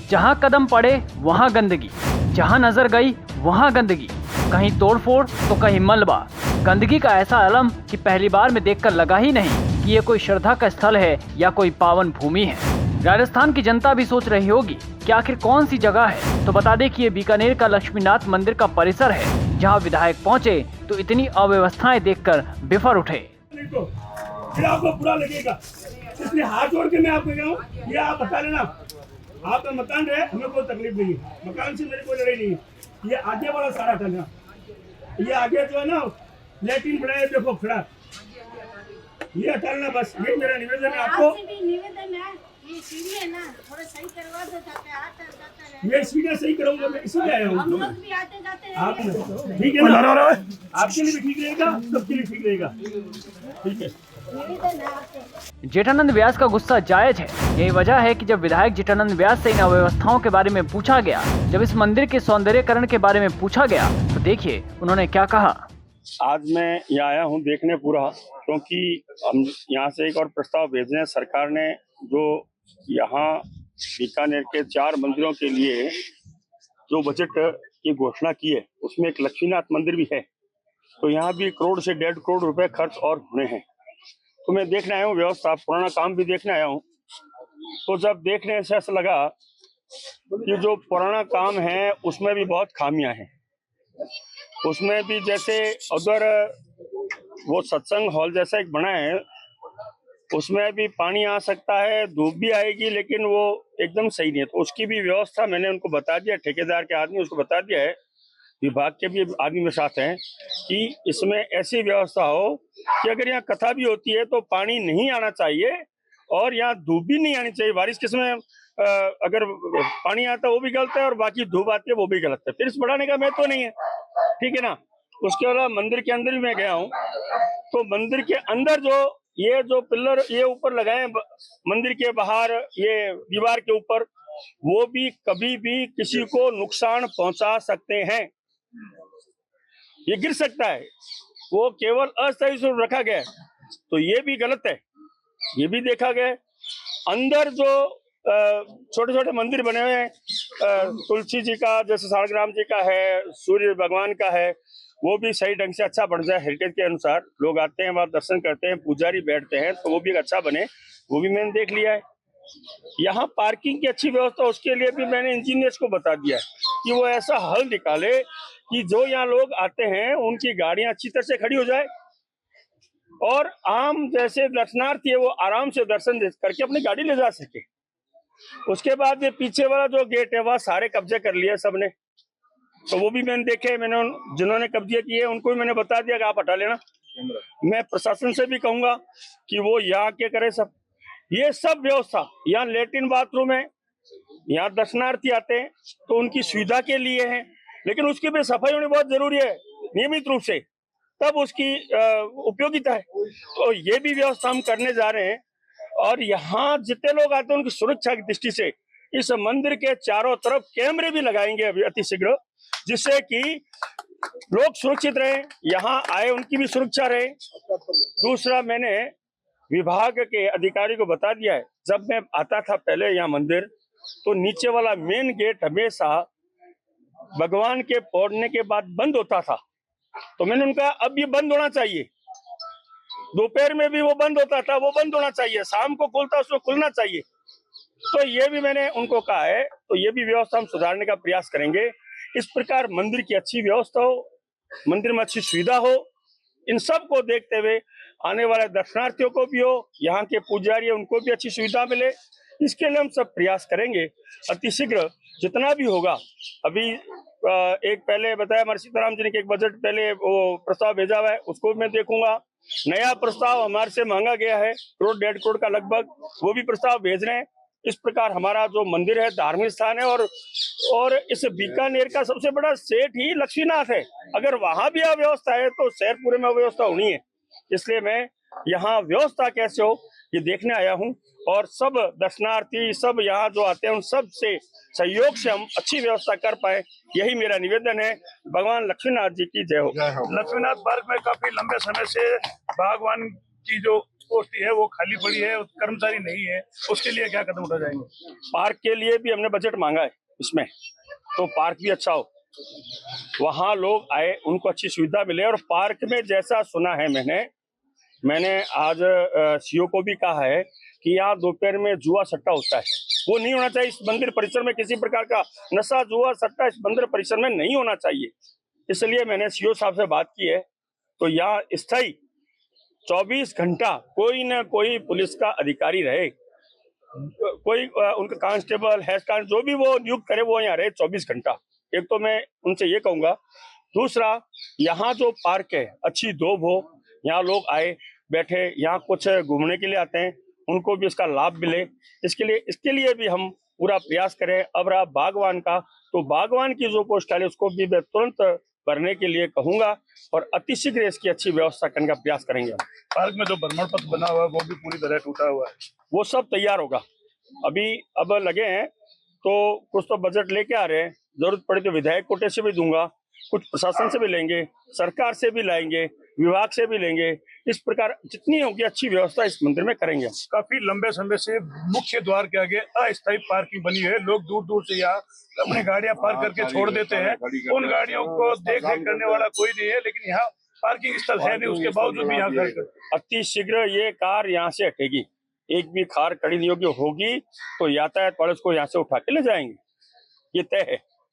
जहां कदम पड़े वहां गंदगी, जहां नजर गई वहां गंदगी, कहीं तोड़फोड़ तो कहीं मलबा। गंदगी का ऐसा आलम कि पहली बार में देखकर लगा ही नहीं कि ये कोई श्रद्धा का स्थल है या कोई पावन भूमि है। राजस्थान की जनता भी सोच रही होगी कि आखिर कौन सी जगह है। तो बता दें कि ये बीकानेर का लक्ष्मीनाथ मंदिर का परिसर है, जहां विधायक पहुंचे तो इतनी अव्यवस्थाएं देखकर बिफर उठे। फिर आपको बुरा लगेगा, इसलिए हाथ जोड़ के मैं आपको कह रहा हूँ, ये आप बता लेना, आपका मकान है, हमें कोई तकलीफ नहीं है, मकान से मेरी कोई लड़ाई नहीं है। ये आगे वाला सारा करना, ये आगे जो है ना लेटिन बनाए देखो खड़ा, ये हटाना बस, ये मेरा निवेदन है आपको। निवेदन है, ये सीढ़ी है ना, थोड़ा सही करवा दो ताकि आता जाता ये सीढ़ियाँ सही करूँगा मैं, इसीलिए आया हूँ। हम लोग भी आते जाते आप ठीक है ना, आपके लिए भी ठीक रहेगा, सबके लिए ठीक रहेगा, ठीक है। निवेदन है आपसे। जेठानंद व्यास का गुस्सा जायज है। यही वजह है कि जब विधायक जेठानंद व्यास से इन अव्यवस्थाओं के बारे में पूछा गया, जब इस मंदिर के सौंदर्यकरण के बारे में पूछा गया, तो देखिए उन्होंने क्या कहा। आज मैं यहाँ आया हूँ देखने पूरा, क्योंकि हम यहाँ से एक और प्रस्ताव भेजे हैं। सरकार ने जो यहाँ बीकानेर के 4 मंदिरों के लिए जो बजट की घोषणा की है, उसमें एक लक्ष्मीनाथ मंदिर भी है। तो यहाँ भी 1 करोड़ से 1.5 करोड़ रुपए खर्च और होने हैं। तो मैं देखने आया हूँ व्यवस्था, पुराना काम भी देखने आया हूँ। तो जब देखने से ऐसा लगा कि जो पुराना काम है उसमें भी बहुत खामियां हैं। उसमें भी जैसे उधर वो सत्संग हॉल जैसा एक बना है, उसमें भी पानी आ सकता है, धूप भी आएगी, लेकिन वो एकदम सही नहीं है। तो उसकी भी व्यवस्था मैंने उनको बता दिया, ठेकेदार के आदमी उसको बता दिया है, विभाग के भी आदमी मेरे साथ हैं, कि इसमें ऐसी व्यवस्था हो कि अगर यहाँ कथा भी होती है तो पानी नहीं आना चाहिए और यहाँ धूप भी नहीं आनी चाहिए। बारिश के समय अगर पानी आता है वो भी गलत है और बाकी धूप आती है वो भी गलत है, फिर इस बढ़ाने का महत्व नहीं है, ठीक है ना। उसके अलावा मंदिर के अंदर भी मैं गया हूँ, तो मंदिर के अंदर जो पिलर ये ऊपर लगाए मंदिर के बाहर, ये दीवार के ऊपर, वो भी कभी भी किसी को नुकसान पहुंचा सकते हैं, ये गिर सकता है। वो केवल अस्थायी स्वरूप रखा गया है, तो ये भी गलत है, ये भी देखा गया। अंदर जो छोटे छोटे मंदिर बने हुए हैं, तुलसी जी का, जैसे सालग्राम जी का है, सूर्य भगवान का है, वो भी सही ढंग से अच्छा बन जाए, हेरिटेज के अनुसार लोग आते हैं, वहाँ दर्शन करते हैं, पुजारी बैठते हैं, तो वो भी अच्छा बने, वो भी मैंने देख लिया है। यहाँ पार्किंग की अच्छी व्यवस्था, उसके लिए भी मैंने इंजीनियर्स को बता दिया कि वो ऐसा हल निकाले कि जो यहाँ लोग आते हैं उनकी गाड़ियां अच्छी तरह से खड़ी हो जाए और आम जैसे दर्शनार्थी है वो आराम से दर्शन करके अपनी गाड़ी ले जा सके। उसके बाद ये पीछे वाला जो गेट है वह सारे कब्जे कर लिए सबने, तो वो भी मैंने देखे, मैंने जिन्होंने कब्जे किए उनको भी मैंने बता दिया कि आप हटा लेना। मैं प्रशासन से भी कहूंगा कि वो यहाँ के करे सब, ये सब व्यवस्था, यहाँ लेट्रिन बाथरूम है, यहाँ दर्शनार्थी आते हैं तो उनकी सुविधा के लिए है, लेकिन उसकी भी सफाई होनी बहुत जरूरी है नियमित रूप से, तब उसकी उपयोगिता है। तो ये भी व्यवस्था हम करने जा रहे हैं। और यहाँ जितने लोग आते हैं उनकी सुरक्षा की दृष्टि से इस मंदिर के चारों तरफ कैमरे भी लगाएंगे अभी अति शीघ्र, जिससे कि लोग सुरक्षित रहे, यहाँ आए उनकी भी सुरक्षा रहे। दूसरा, मैंने विभाग के अधिकारी को बता दिया है, जब मैं आता था पहले यहाँ मंदिर, तो नीचे वाला मेन गेट हमेशा भगवान के पौड़ने के बाद बंद होता था, तो मैंने उनका अब ये बंद होना चाहिए, दोपहर में भी वो बंद होता था, वो बंद होना चाहिए, शाम को खुलता उसको खुलना चाहिए। तो ये भी मैंने उनको कहा है, तो ये भी व्यवस्था हम सुधारने का प्रयास करेंगे। इस प्रकार मंदिर की अच्छी व्यवस्था हो, मंदिर में अच्छी सुविधा हो, इन सब को देखते हुए आने वाले दर्शनार्थियों को भी हो, यहाँ के पुजारी उनको भी अच्छी सुविधा मिले, इसके लिए हम सब प्रयास करेंगे अति शीघ्र जितना भी होगा। अभी एक पहले बताया हमारे सीताराम जी ने कि एक बजट पहले वो प्रस्ताव भेजा हुआ है, उसको मैं देखूंगा। नया प्रस्ताव हमारे से मांगा गया है 1 करोड़ 1.5 करोड़ का लगभग, वो भी प्रस्ताव भेज रहे हैं। इस प्रकार हमारा जो मंदिर है धार्मिक स्थान है, और इस बीकानेर का सबसे बड़ा सेठ ही लक्ष्मीनाथ है। अगर वहां भी अव्यवस्था है तो शहर पूरे में अव्यवस्था होनी है, इसलिए मैं यहाँ व्यवस्था कैसे हो ये देखने आया हूँ। और सब दर्शनार्थी सब यहाँ जो आते हैं उन सब से सहयोग से हम अच्छी व्यवस्था कर पाए, यही मेरा निवेदन है। भगवान लक्ष्मीनाथ जी की जय हो। लक्ष्मीनाथ पार्क में काफी लंबे समय से भगवान की जो पोस्ट है वो खाली पड़ी है, कर्मचारी नहीं है, उसके लिए क्या कदम उठा जाएंगे? पार्क के लिए भी हमने बजट मांगा है इसमें, तो पार्क भी अच्छा हो, वहाँ लोग आए, उनको अच्छी सुविधा मिले। और पार्क में जैसा सुना है मैंने आज सीओ को भी कहा है कि यहाँ दोपहर में जुआ सट्टा होता है, वो नहीं होना चाहिए। इस मंदिर परिसर में किसी प्रकार का नशा जुआ सट्टा इस मंदिर परिसर में नहीं होना चाहिए। इसलिए मैंने सीओ साहब से बात की है, तो यहाँ स्थायी 24 घंटा कोई न कोई पुलिस का अधिकारी रहे, कोई उनका कांस्टेबल हेड कांस्टेबल जो भी वो नियुक्त करे वो यहाँ रहे 24 घंटा। एक तो मैं उनसे ये कहूंगा। दूसरा, यहाँ जो पार्क है अच्छी दोब हो, यहाँ लोग आए बैठे, यहाँ कुछ घूमने के लिए आते हैं, उनको भी इसका लाभ मिले। इसके लिए भी हम पूरा प्रयास करें। अब रहा बागवान का, तो बागवान की जो पोस्ट है उसको भी मैं तुरंत भरने के लिए कहूंगा और अतिशीघ्र इसकी अच्छी व्यवस्था करने का प्रयास करेंगे। पार्क में जो भ्रमण पथ बना हुआ है वो भी पूरी तरह टूटा हुआ है, वो सब तैयार होगा। अब लगे हैं, तो कुछ तो बजट लेके आ रहे हैं, जरूरत पड़े तो विधायक कोटे से भी दूंगा, कुछ प्रशासन से भी लेंगे, सरकार से भी लाएंगे, विभाग से भी लेंगे। इस प्रकार जितनी होगी अच्छी व्यवस्था इस मंदिर में करेंगे। काफी लंबे समय से मुख्य द्वार के आगे अस्थायी पार्किंग बनी है, लोग दूर दूर से यहाँ अपनी गाड़ियां पार्क करके छोड़ देते हैं। उन गाड़ियों को देख रेख करने वाला कोई नहीं है, लेकिन यहाँ पार्किंग स्थल है नहीं, उसके बावजूद भी यहाँ खड़े कर। अति शीघ्र ये कार यहाँ से हटेगी, एक भी कार खड़ी नहीं होगी तो यातायात वाले उसको यहाँ से उठा के ले जाएंगे, ये तय है।